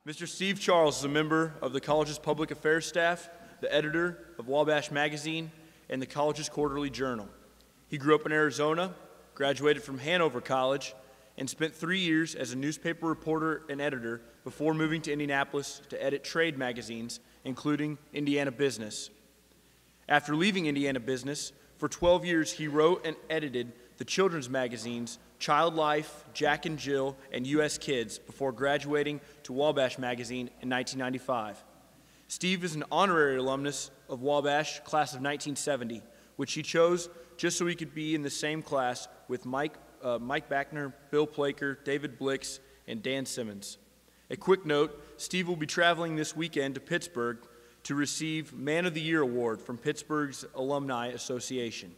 Mr. Steve Charles is a member of the college's public affairs staff, the editor of Wabash Magazine, and the college's quarterly journal. He grew up in Arizona, graduated from Hanover College, and spent 3 years as a newspaper reporter and editor before moving to Indianapolis to edit trade magazines, including Indiana Business. After leaving Indiana Business, for 12 years he wrote and edited the children's magazines Child Life, Jack and Jill, and U.S. Kids before graduating to Wabash Magazine in 1995. Steve is an honorary alumnus of Wabash, class of 1970, which he chose just so he could be in the same class with Mike Backner, Bill Plaker, David Blix, and Dan Simmons. A quick note, Steve will be traveling this weekend to Pittsburgh to receive Man of the Year Award from Pittsburgh's Alumni Association.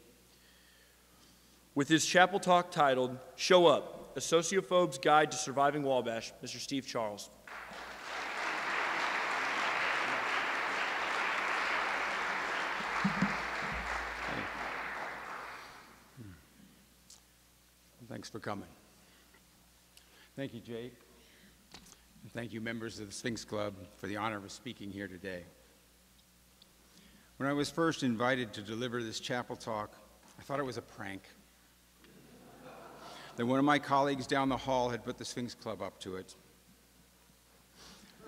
With his chapel talk titled, Show Up, A Sociophobe's Guide to Surviving Wabash, Mr. Steve Charles. Thanks for coming. Thank you, Jake. And thank you, members of the Sphinx Club, for the honor of speaking here today. When I was first invited to deliver this chapel talk, I thought it was a prank. That one of my colleagues down the hall had put the Sphinx Club up to it.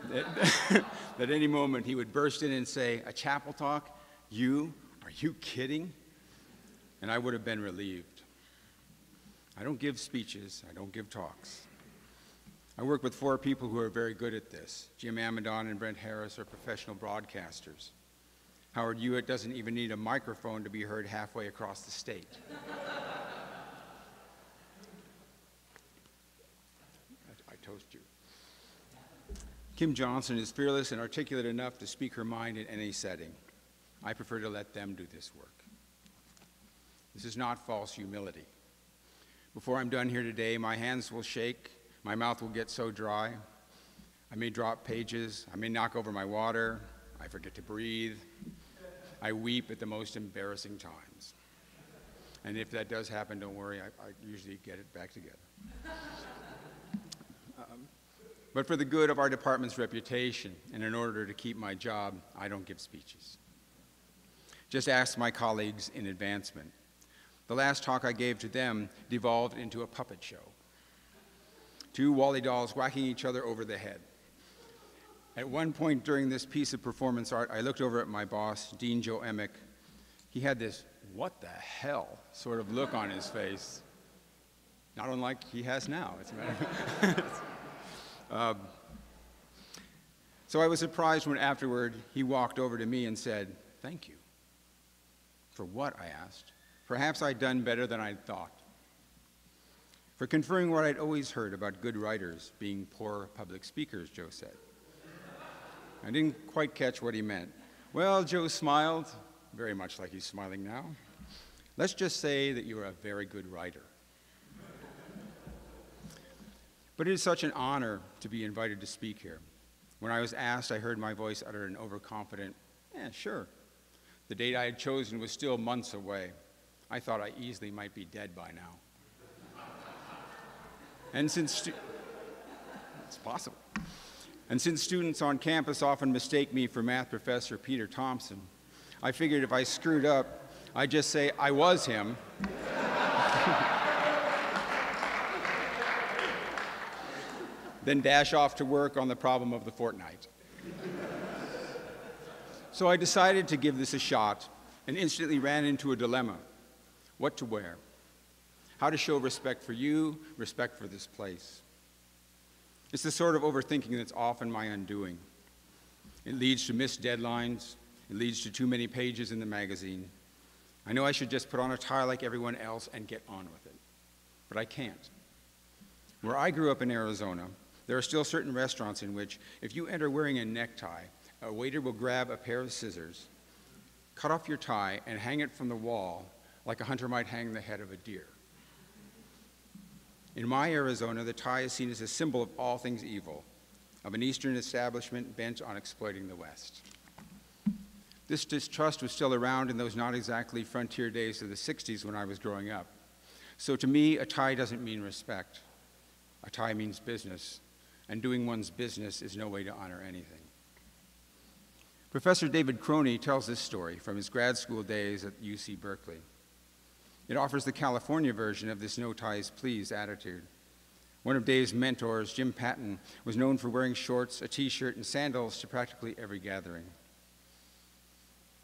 That any moment he would burst in and say, "A chapel talk? You? Are you kidding?" And I would have been relieved. I don't give speeches, I don't give talks. I work with 4 people who are very good at this. Jim Amidon and Brent Harris are professional broadcasters. Howard Hewitt doesn't even need a microphone to be heard halfway across the state. I toast you. Kim Johnson is fearless and articulate enough to speak her mind in any setting. I prefer to let them do this work. This is not false humility. Before I'm done here today, my hands will shake, my mouth will get so dry. I may drop pages, I may knock over my water, I forget to breathe. I weep at the most embarrassing times. And if that does happen, don't worry, I usually get it back together. But for the good of our department's reputation, and in order to keep my job, I don't give speeches. Just ask my colleagues in advancement. The last talk I gave to them devolved into a puppet show. 2 Wally dolls whacking each other over the head. At one point during this piece of performance art, I looked over at my boss, Dean Joe Emick. He had this, "What the hell?" sort of look on his face. Not unlike he has now, as a matter of fact. So I was surprised when afterward he walked over to me and said, "Thank you." For what, I asked. Perhaps I'd done better than I'd thought. For conferring what I'd always heard about good writers being poor public speakers, Joe said. I didn't quite catch what he meant. Well, Joe smiled, very much like he's smiling now. Let's just say that you're a very good writer. But it is such an honor to be invited to speak here. When I was asked, I heard my voice utter an overconfident, "Yeah, sure." The date I had chosen was still months away. I thought I easily might be dead by now. And since it's possible. And since students on campus often mistake me for math professor Peter Thompson, I figured if I screwed up, I'd just say I was him. Then dash off to work on the problem of the fortnight. So I decided to give this a shot and instantly ran into a dilemma. What to wear? How to show respect for you, respect for this place. It's the sort of overthinking that's often my undoing. It leads to missed deadlines. It leads to too many pages in the magazine. I know I should just put on a tie like everyone else and get on with it, but I can't. Where I grew up in Arizona, there are still certain restaurants in which, if you enter wearing a necktie, a waiter will grab a pair of scissors, cut off your tie, and hang it from the wall like a hunter might hang the head of a deer. In my Arizona, the tie is seen as a symbol of all things evil, of an Eastern establishment bent on exploiting the West. This distrust was still around in those not exactly frontier days of the 60s when I was growing up. So to me, a tie doesn't mean respect. A tie means business. and doing one's business is no way to honor anything. Professor David Croney tells this story from his grad school days at UC Berkeley. It offers the California version of this no ties please attitude. One of Dave's mentors, Jim Patton, was known for wearing shorts, a t-shirt, and sandals to practically every gathering.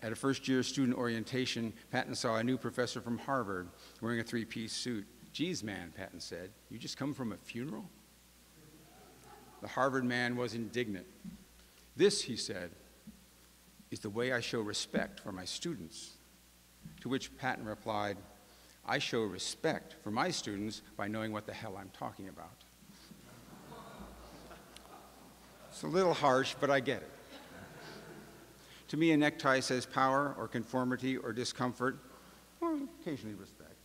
At a first-year student orientation, Patton saw a new professor from Harvard wearing a three-piece suit. "Geez, man," Patton said, "you just come from a funeral?" The Harvard man was indignant. "This," he said, "is the way I show respect for my students." To which Patton replied, "I show respect for my students by knowing what the hell I'm talking about." It's a little harsh, but I get it. To me, a necktie says power or conformity or discomfort, or occasionally respect.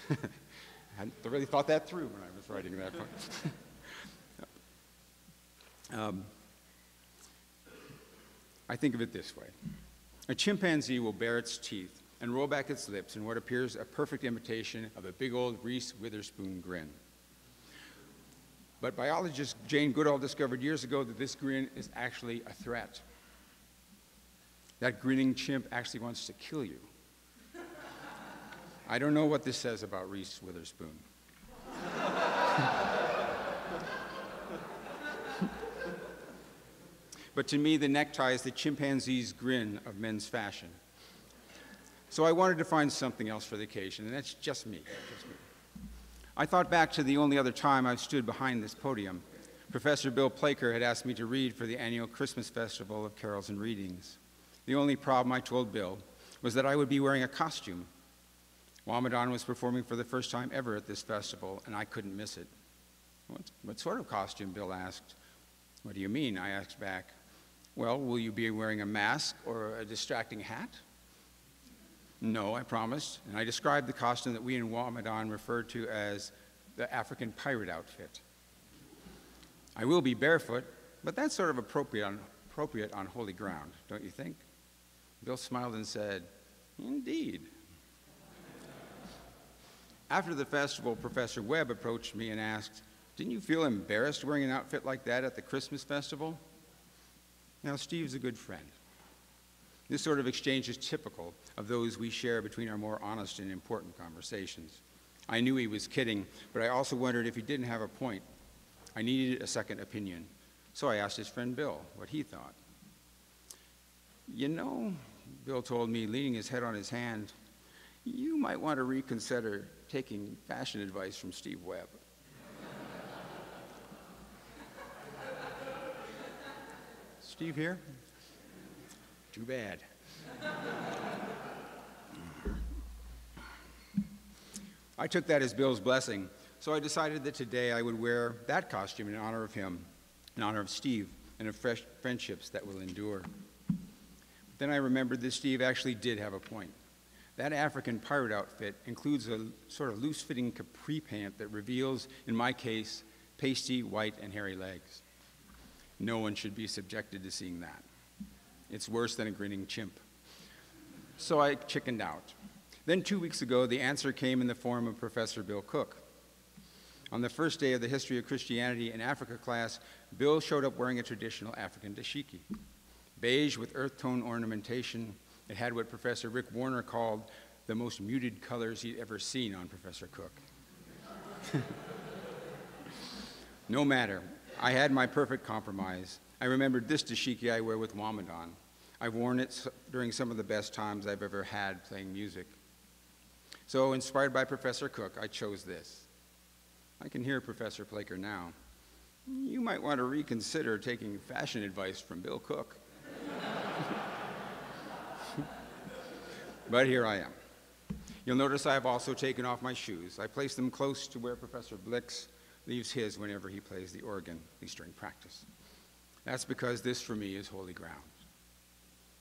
I hadn't really thought that through when I was writing that part. I think of it this way. A chimpanzee will bare its teeth and roll back its lips in what appears a perfect imitation of a big old Reese Witherspoon grin. But biologist Jane Goodall discovered years ago that this grin is actually a threat. That grinning chimp actually wants to kill you. I don't know what this says about Reese Witherspoon. But to me, the necktie is the chimpanzee's grin of men's fashion. So I wanted to find something else for the occasion, and that's just me. I thought back to the only other time I've stood behind this podium. Professor Bill Plaker had asked me to read for the annual Christmas Festival of Carols and Readings. The only problem, I told Bill, was that I would be wearing a costume. Wamadan was performing for the first time ever at this festival, and I couldn't miss it. What sort of costume? Bill asked. What do you mean? I asked back. Well, will you be wearing a mask or a distracting hat? No, I promised, and I described the costume that we in Wamadan referred to as the African pirate outfit. I will be barefoot, but that's sort of appropriate on holy ground, don't you think? Bill smiled and said, "Indeed." After the festival, Professor Webb approached me and asked, "Didn't you feel embarrassed wearing an outfit like that at the Christmas festival?" Now, Steve's a good friend. This sort of exchange is typical of those we share between our more honest and important conversations. I knew he was kidding, but I also wondered if he didn't have a point. I needed a second opinion, so I asked his friend Bill what he thought. "You know," Bill told me, leaning his head on his hand, "you might want to reconsider taking fashion advice from Steve Webb." Steve here? Too bad. I took that as Bill's blessing, so I decided that today I would wear that costume in honor of him, in honor of Steve, and of fresh friendships that will endure. But then I remembered that Steve actually did have a point. That African pirate outfit includes a sort of loose-fitting capri pant that reveals, in my case, pasty, white, and hairy legs. No one should be subjected to seeing that. It's worse than a grinning chimp. So I chickened out. Then 2 weeks ago, the answer came in the form of Professor Bill Cook. On the first day of the History of Christianity in Africa class, Bill showed up wearing a traditional African dashiki. Beige with earth tone ornamentation, it had what Professor Rick Warner called the most muted colors he'd ever seen on Professor Cook. No matter, I had my perfect compromise. I remembered this dashiki I wear with Wamadan. I've worn it during some of the best times I've ever had playing music. So, inspired by Professor Cook, I chose this. I can hear Professor Plaker now. You might want to reconsider taking fashion advice from Bill Cook. But here I am. You'll notice I have also taken off my shoes. I place them close to where Professor Blix leaves his whenever he plays the organ, at least during practice. That's because this, for me, is holy ground.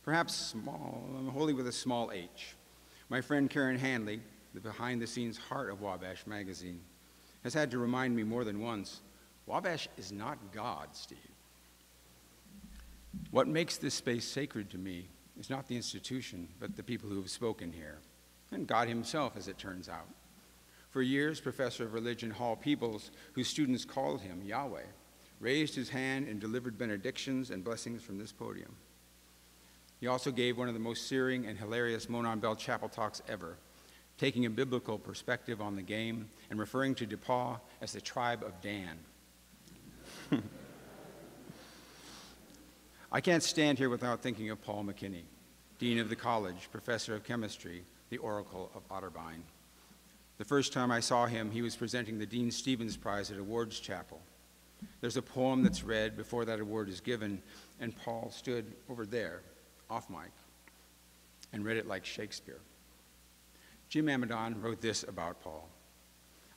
Perhaps small, holy with a small h. My friend Karen Hanley, the behind-the-scenes heart of Wabash magazine, has had to remind me more than once, Wabash is not God, Steve. What makes this space sacred to me is not the institution, but the people who have spoken here, and God himself, as it turns out. For years, Professor of Religion Hall Peebles, whose students called him Yahweh, raised his hand and delivered benedictions and blessings from this podium. He also gave one of the most searing and hilarious Monon Bell Chapel talks ever, taking a biblical perspective on the game and referring to DePauw as the tribe of Dan. I can't stand here without thinking of Paul McKinney, Dean of the College, Professor of Chemistry, the Oracle of Otterbein. The first time I saw him, he was presenting the Dean Stevens Prize at Awards Chapel. There's a poem that's read before that award is given, and Paul stood over there, off mic, and read it like Shakespeare. Jim Amadon wrote this about Paul.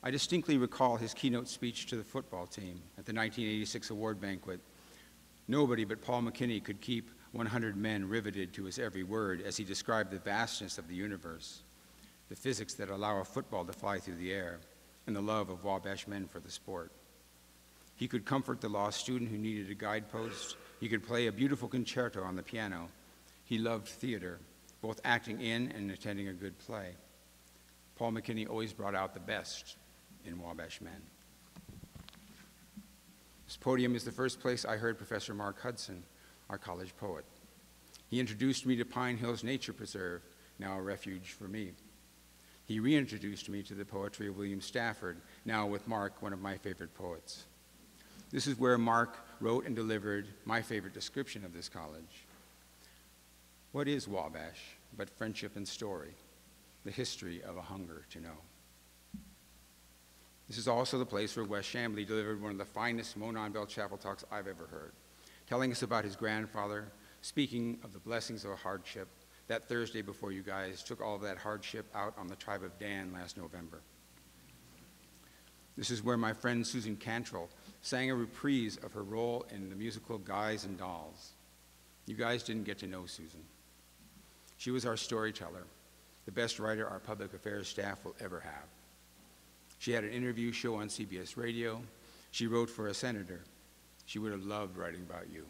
I distinctly recall his keynote speech to the football team at the 1986 award banquet. Nobody but Paul McKinney could keep 100 men riveted to his every word as he described the vastness of the universe, the physics that allow a football to fly through the air, and the love of Wabash men for the sport. He could comfort the lost student who needed a guidepost. He could play a beautiful concerto on the piano. He loved theater, both acting in and attending a good play. Paul McKinney always brought out the best in Wabash men. This podium is the first place I heard Professor Mark Hudson, our college poet. He introduced me to Pine Hills Nature Preserve, now a refuge for me. He reintroduced me to the poetry of William Stafford, now with Mark, one of my favorite poets. This is where Mark wrote and delivered my favorite description of this college. What is Wabash but friendship and story, the history of a hunger to know? This is also the place where Wes Chambly delivered one of the finest Monon Bell Chapel talks I've ever heard, telling us about his grandfather, speaking of the blessings of a hardship, that Thursday before you guys took all of that hardship out on the tribe of Dan last November. This is where my friend Susan Cantrell sang a reprise of her role in the musical Guys and Dolls. You guys didn't get to know Susan. She was our storyteller, the best writer our public affairs staff will ever have. She had an interview show on CBS Radio. She wrote for a senator. She would have loved writing about you.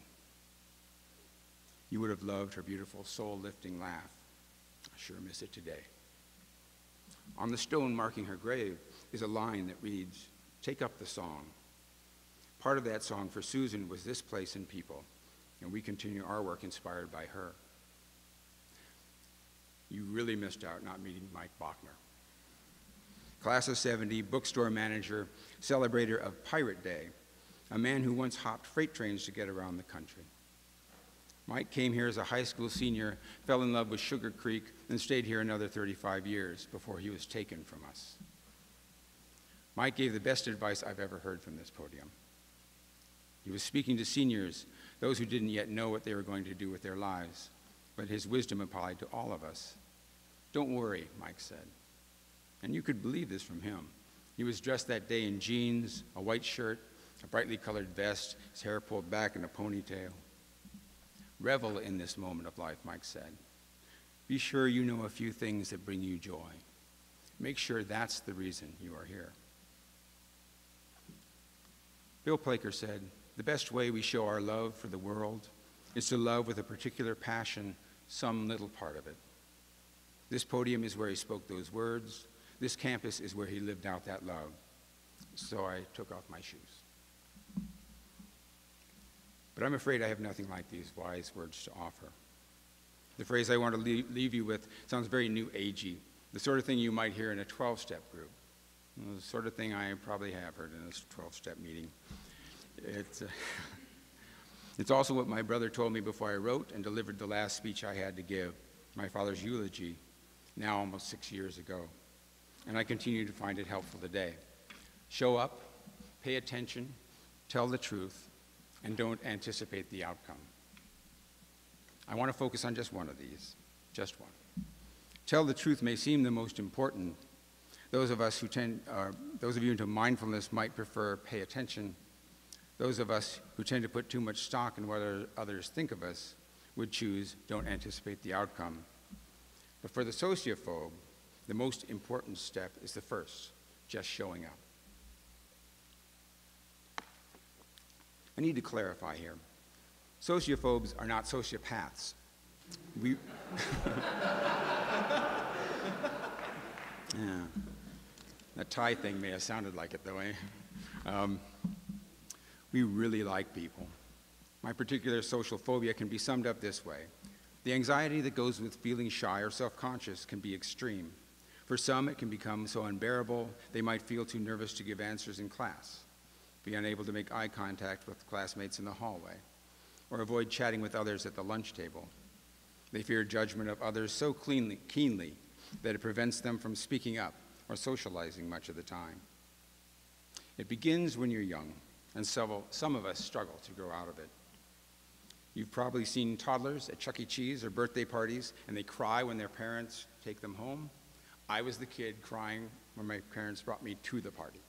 You would have loved her beautiful soul-lifting laugh. I sure miss it today. On the stone marking her grave is a line that reads, "Take up the song." Part of that song for Susan was this place and people, and we continue our work inspired by her. You really missed out not meeting Mike Bachner. Class of '70, bookstore manager, celebrator of Pirate Day, a man who once hopped freight trains to get around the country. Mike came here as a high school senior, fell in love with Sugar Creek, and stayed here another 35 years before he was taken from us. Mike gave the best advice I've ever heard from this podium. He was speaking to seniors, those who didn't yet know what they were going to do with their lives, but his wisdom applied to all of us. Don't worry, Mike said. And you could believe this from him. He was dressed that day in jeans, a white shirt, a brightly colored vest, his hair pulled back in a ponytail. Revel in this moment of life, Mike said. Be sure you know a few things that bring you joy. Make sure that's the reason you are here. Bill Plaker said, the best way we show our love for the world is to love with a particular passion some little part of it. This podium is where he spoke those words. This campus is where he lived out that love. So I took off my shoes. But I'm afraid I have nothing like these wise words to offer. The phrase I want to leave you with sounds very new agey, the sort of thing you might hear in a 12-step group. The sort of thing I probably have heard in a 12-step meeting. It's also what my brother told me before I wrote and delivered the last speech I had to give, my father's eulogy, now almost 6 years ago. And I continue to find it helpful today. Show up, pay attention, tell the truth, and don't anticipate the outcome. I want to focus on just one of these, just one. Tell the truth may seem the most important. Those of you into mindfulness might prefer pay attention. Those of us who tend to put too much stock in what others think of us would choose don't anticipate the outcome. But for the sociophobe, the most important step is the first, just showing up. I need to clarify here. Sociophobes are not sociopaths. Yeah. That tie thing may have sounded like it, though, eh? We really like people. My particular social phobia can be summed up this way. The anxiety that goes with feeling shy or self-conscious can be extreme. For some, it can become so unbearable they might feel too nervous to give answers in class, be unable to make eye contact with classmates in the hallway, or avoid chatting with others at the lunch table. They fear judgment of others so keenly that it prevents them from speaking up or socializing much of the time. It begins when you're young, and some of us struggle to grow out of it. You've probably seen toddlers at Chuck E. Cheese or birthday parties, and they cry when their parents take them home. I was the kid crying when my parents brought me to the party.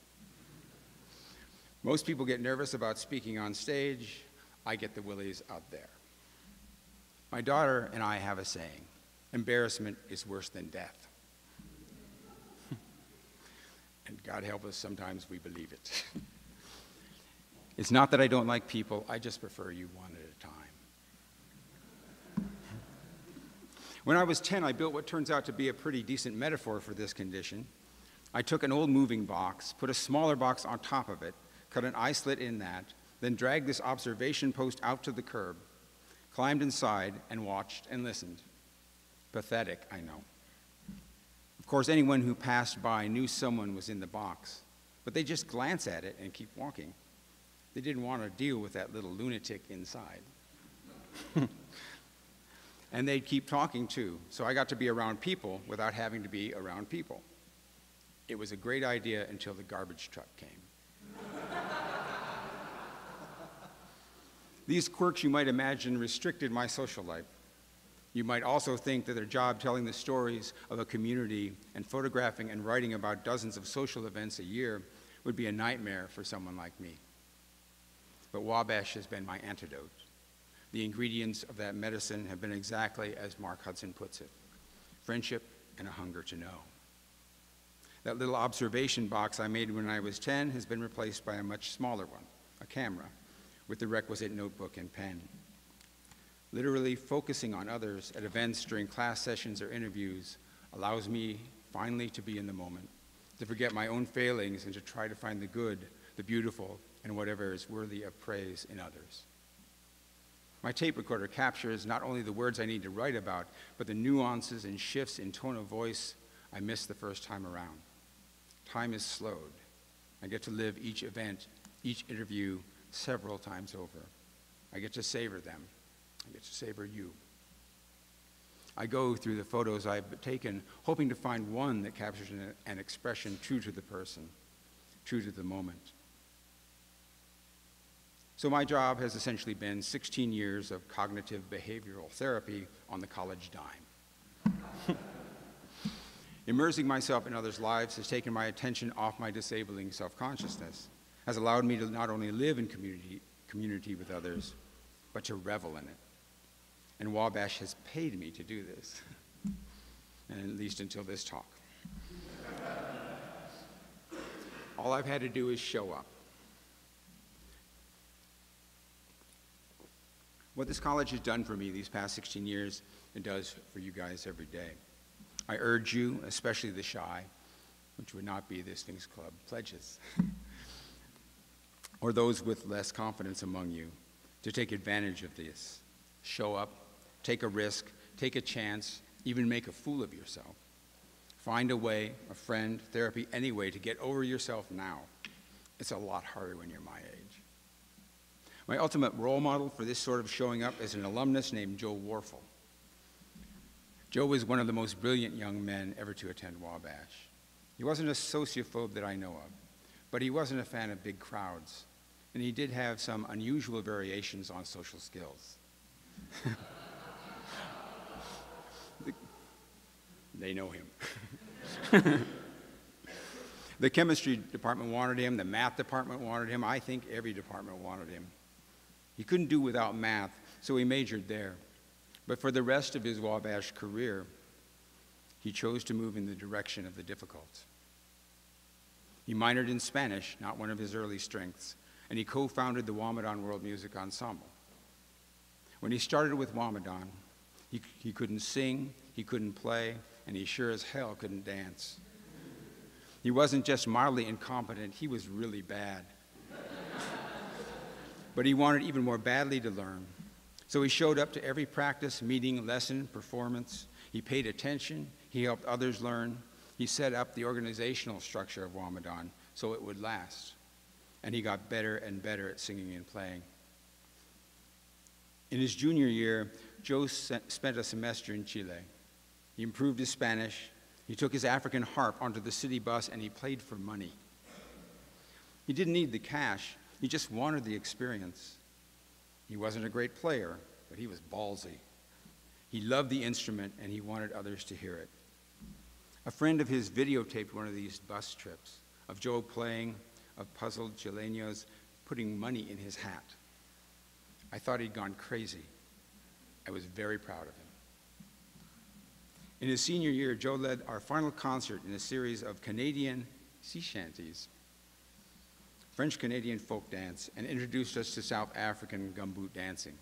Most people get nervous about speaking on stage. I get the willies out there. My daughter and I have a saying, embarrassment is worse than death. And God help us, sometimes we believe it. It's not that I don't like people, I just prefer you one at a time. When I was 10, I built what turns out to be a pretty decent metaphor for this condition. I took an old moving box, put a smaller box on top of it, cut an eye slit in that, then dragged this observation post out to the curb, climbed inside, and watched and listened. Pathetic, I know. Of course, anyone who passed by knew someone was in the box, but they just glance at it and keep walking. They didn't want to deal with that little lunatic inside. And they'd keep talking too, so I got to be around people without having to be around people. It was a great idea until the garbage truck came. These quirks, you might imagine, restricted my social life. You might also think that their job telling the stories of a community and photographing and writing about dozens of social events a year would be a nightmare for someone like me. But Wabash has been my antidote. The ingredients of that medicine have been exactly as Mark Hudson puts it, friendship and a hunger to know. That little observation box I made when I was 10 has been replaced by a much smaller one, a camera, with the requisite notebook and pen. Literally focusing on others at events during class sessions or interviews allows me finally to be in the moment, to forget my own failings and to try to find the good, the beautiful, and whatever is worthy of praise in others. My tape recorder captures not only the words I need to write about, but the nuances and shifts in tone of voice I missed the first time around. Time is slowed. I get to live each event, each interview, several times over. I get to savor them. I get to savor you. I go through the photos I've taken, hoping to find one that captures an expression true to the person, true to the moment. So my job has essentially been 16 years of cognitive behavioral therapy on the college dime. Immersing myself in others' lives has taken my attention off my disabling self-consciousness, has allowed me to not only live in community with others, but to revel in it. And Wabash has paid me to do this, and at least until this talk. All I've had to do is show up. What this college has done for me these past 16 years, it does for you guys every day. I urge you, especially the shy, which would not be this Things Club pledges, or those with less confidence among you, to take advantage of this. Show up, take a risk, take a chance, even make a fool of yourself. Find a way, a friend, therapy, any way to get over yourself now. It's a lot harder when you're my age. My ultimate role model for this sort of showing up is an alumnus named Joe Warfel. Joe was one of the most brilliant young men ever to attend Wabash. He wasn't a sociophobe that I know of, but he wasn't a fan of big crowds, and he did have some unusual variations on social skills. They know him. The chemistry department wanted him, the math department wanted him, I think every department wanted him. He couldn't do without math, so he majored there. But for the rest of his Wabash career, he chose to move in the direction of the difficult. He minored in Spanish, not one of his early strengths, and he co-founded the Wamadan World Music Ensemble. When he started with Wamadan, he couldn't sing, he couldn't play, and he sure as hell couldn't dance. He wasn't just mildly incompetent, he was really bad. But he wanted even more badly to learn. So he showed up to every practice, meeting, lesson, performance. He paid attention. He helped others learn. He set up the organizational structure of Ramadan so it would last. And he got better and better at singing and playing. In his junior year, Joe spent a semester in Chile. He improved his Spanish. He took his African harp onto the city bus and he played for money. He didn't need the cash. He just wanted the experience. He wasn't a great player, but he was ballsy. He loved the instrument and he wanted others to hear it. A friend of his videotaped one of these bus trips of Joe playing, of puzzled Chilenos putting money in his hat. I thought he'd gone crazy. I was very proud of him. In his senior year, Joe led our final concert in a series of Canadian sea shanties, French-Canadian folk dance, and introduced us to South African gumboot dancing.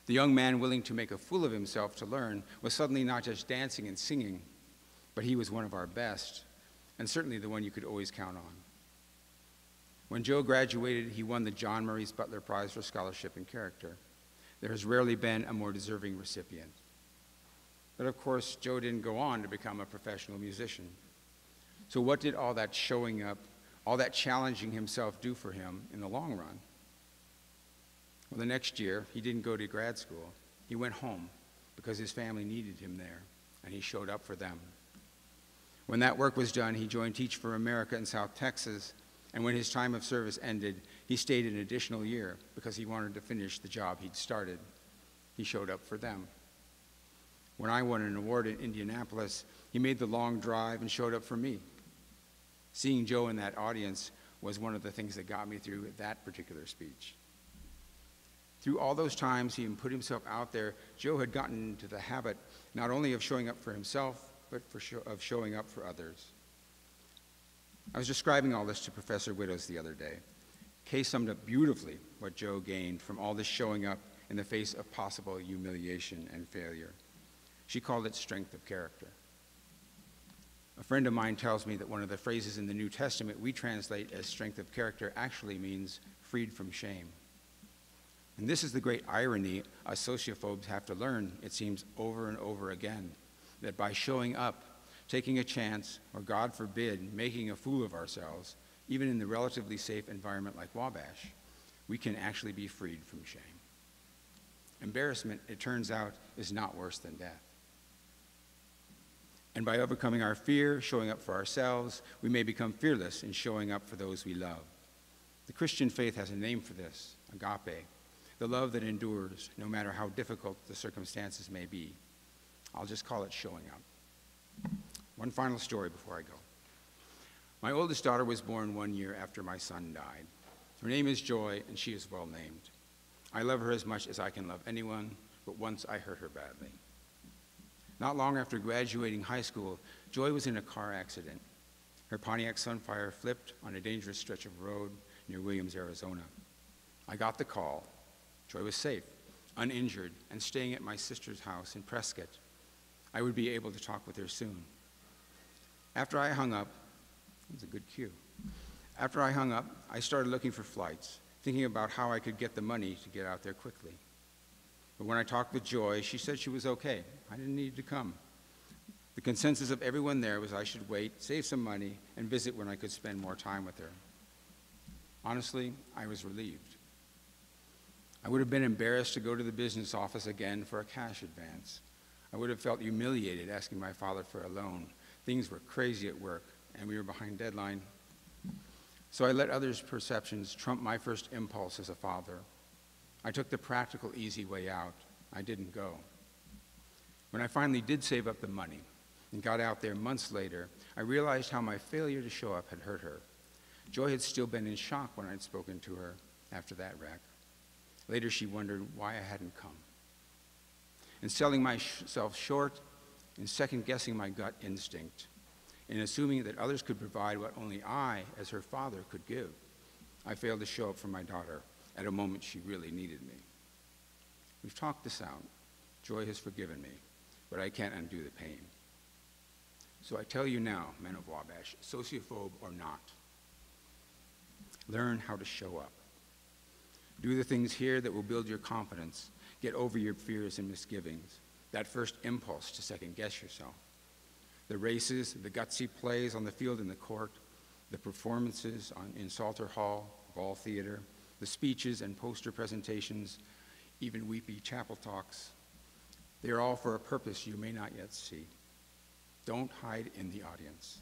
The young man willing to make a fool of himself to learn was suddenly not just dancing and singing, but he was one of our best, and certainly the one you could always count on. When Joe graduated, he won the John Maurice Butler Prize for Scholarship and Character. There has rarely been a more deserving recipient. But of course, Joe didn't go on to become a professional musician. So what did all that showing up, all that challenging himself do for him in the long run? Well, the next year, he didn't go to grad school. He went home because his family needed him there, and he showed up for them. When that work was done, he joined Teach for America in South Texas, and when his time of service ended, he stayed an additional year because he wanted to finish the job he'd started. He showed up for them. When I won an award in Indianapolis, he made the long drive and showed up for me. Seeing Joe in that audience was one of the things that got me through that particular speech. Through all those times he put himself out there, Joe had gotten into the habit not only of showing up for himself, but of showing up for others. I was describing all this to Professor Widows the other day. Kay summed up beautifully what Joe gained from all this showing up in the face of possible humiliation and failure. She called it strength of character. A friend of mine tells me that one of the phrases in the New Testament we translate as strength of character actually means freed from shame. And this is the great irony us sociophobes have to learn, it seems, over and over again, that by showing up, taking a chance, or God forbid, making a fool of ourselves, even in the relatively safe environment like Wabash, we can actually be freed from shame. Embarrassment, it turns out, is not worse than death. And by overcoming our fear, showing up for ourselves, we may become fearless in showing up for those we love. The Christian faith has a name for this, agape, the love that endures no matter how difficult the circumstances may be. I'll just call it showing up. One final story before I go. My oldest daughter was born 1 year after my son died. Her name is Joy, and she is well named. I love her as much as I can love anyone, but once I hurt her badly. Not long after graduating high school, Joy was in a car accident. Her Pontiac Sunfire flipped on a dangerous stretch of road near Williams, Arizona. I got the call. Joy was safe, uninjured, and staying at my sister's house in Prescott. I would be able to talk with her soon. After I hung up, that was a good cue. After I hung up, I started looking for flights, thinking about how I could get the money to get out there quickly. But when I talked with Joy, she said she was okay. I didn't need to come. The consensus of everyone there was I should wait, save some money, and visit when I could spend more time with her. Honestly, I was relieved. I would have been embarrassed to go to the business office again for a cash advance. I would have felt humiliated asking my father for a loan. Things were crazy at work, and we were behind deadline. So I let others' perceptions trump my first impulse as a father. I took the practical, easy way out. I didn't go. When I finally did save up the money and got out there months later, I realized how my failure to show up had hurt her. Joy had still been in shock when I'd spoken to her after that wreck. Later, she wondered why I hadn't come. In selling myself short, in second-guessing my gut instinct, in assuming that others could provide what only I, as her father, could give, I failed to show up for my daughter at a moment she really needed me. We've talked this out. Joy has forgiven me, but I can't undo the pain. So I tell you now, men of Wabash, sociophobe or not, learn how to show up. Do the things here that will build your confidence. Get over your fears and misgivings, that first impulse to second-guess yourself. The races, the gutsy plays on the field and the court, the performances in Salter Hall, Ball Theater, the speeches and poster presentations, even weepy chapel talks, they are all for a purpose you may not yet see. Don't hide in the audience.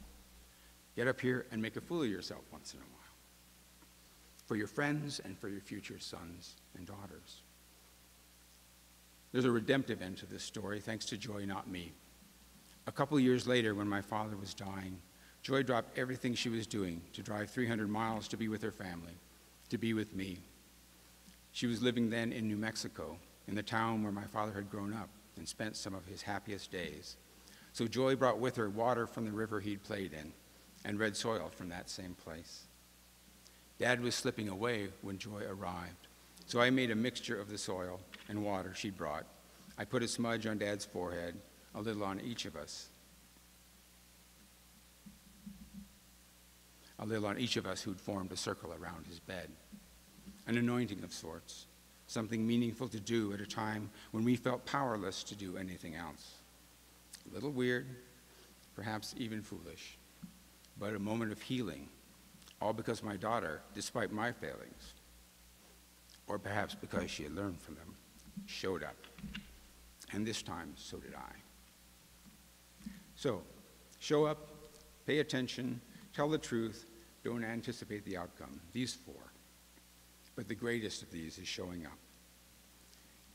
Get up here and make a fool of yourself once in a while. For your friends and for your future sons and daughters. There's a redemptive end to this story, thanks to Joy, not me. A couple of years later, when my father was dying, Joy dropped everything she was doing to drive 300 miles to be with her family, to be with me. She was living then in New Mexico, in the town where my father had grown up and spent some of his happiest days. So Joy brought with her water from the river he'd played in and red soil from that same place. Dad was slipping away when Joy arrived, so I made a mixture of the soil and water she'd brought. I put a smudge on Dad's forehead, a little on each of us. A little on each of us who'd formed a circle around his bed. An anointing of sorts, something meaningful to do at a time when we felt powerless to do anything else. A little weird, perhaps even foolish, but a moment of healing, all because my daughter, despite my failings, or perhaps because she had learned from them, showed up. And this time, so did I. So, show up, pay attention, tell the truth, don't anticipate the outcome. These four. But the greatest of these is showing up.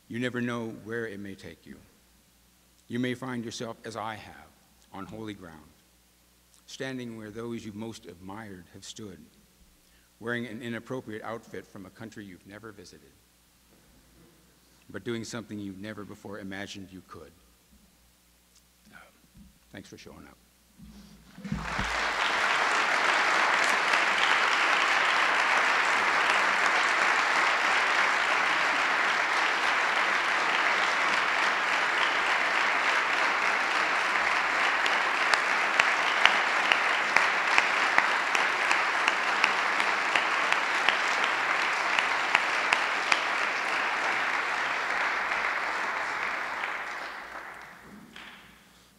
You never know where it may take you. You may find yourself, as I have, on holy ground, standing where those you've most admired have stood, wearing an inappropriate outfit from a country you've never visited, but doing something you've never before imagined you could. Thanks for showing up.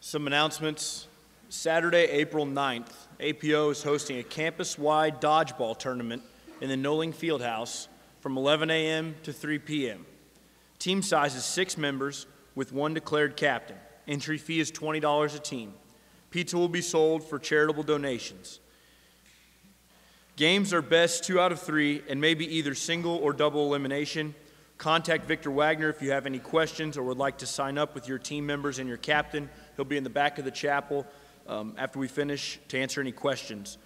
Some announcements. Saturday, April 9th, APO is hosting a campus-wide dodgeball tournament in the Knowling Fieldhouse from 11 a.m. to 3 p.m. Team size is 6 members with 1 declared captain. Entry fee is $20 a team. Pizza will be sold for charitable donations. Games are best 2 out of 3 and may be either single or double elimination. Contact Victor Wagner if you have any questions or would like to sign up with your team members and your captain. He'll be in the back of the chapel after we finish to answer any questions.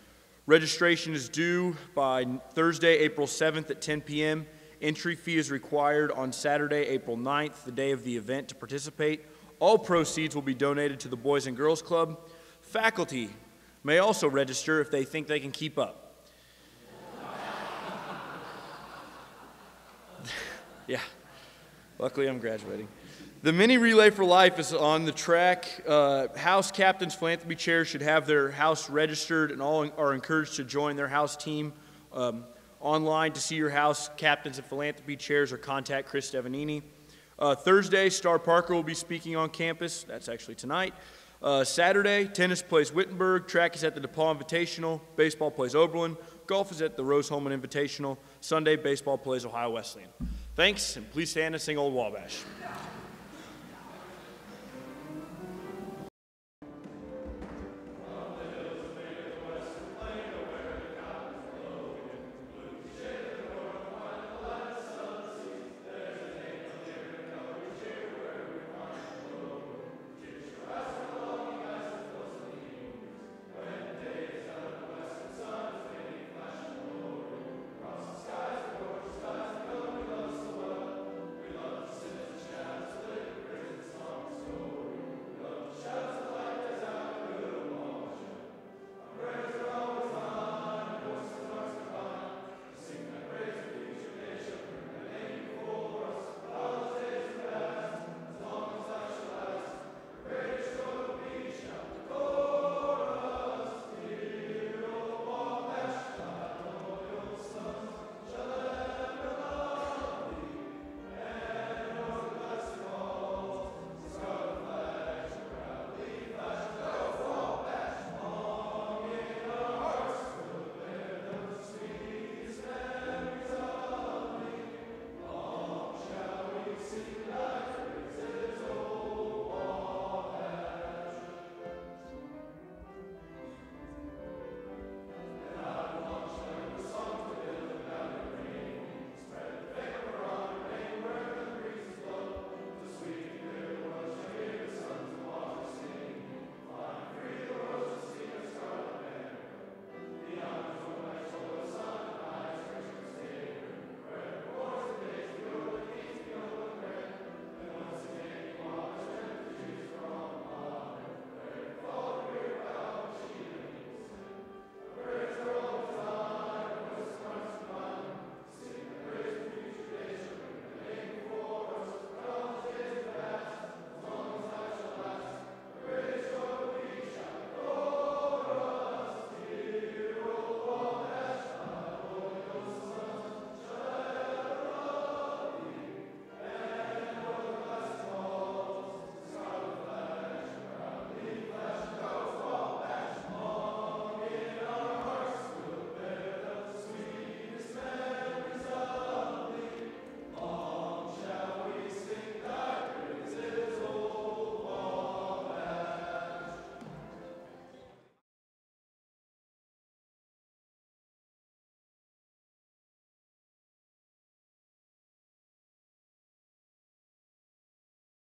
Registration is due by Thursday, April 7th at 10 p.m. Entry fee is required on Saturday, April 9th, the day of the event, to participate. All proceeds will be donated to the Boys and Girls Club. Faculty may also register if they think they can keep up. Yeah, luckily I'm graduating. The mini relay for life is on the track. House captains, philanthropy chairs should have their house registered, and all are encouraged to join their house team online to see your house captains and philanthropy chairs or contact Chris Stevanini. Thursday, Star Parker will be speaking on campus. That's actually tonight. Saturday, tennis plays Wittenberg. Track is at the DePaul Invitational. Baseball plays Oberlin. Golf is at the Rose-Hulman Invitational. Sunday, baseball plays Ohio Wesleyan. Thanks, and please stand and sing Old Wabash.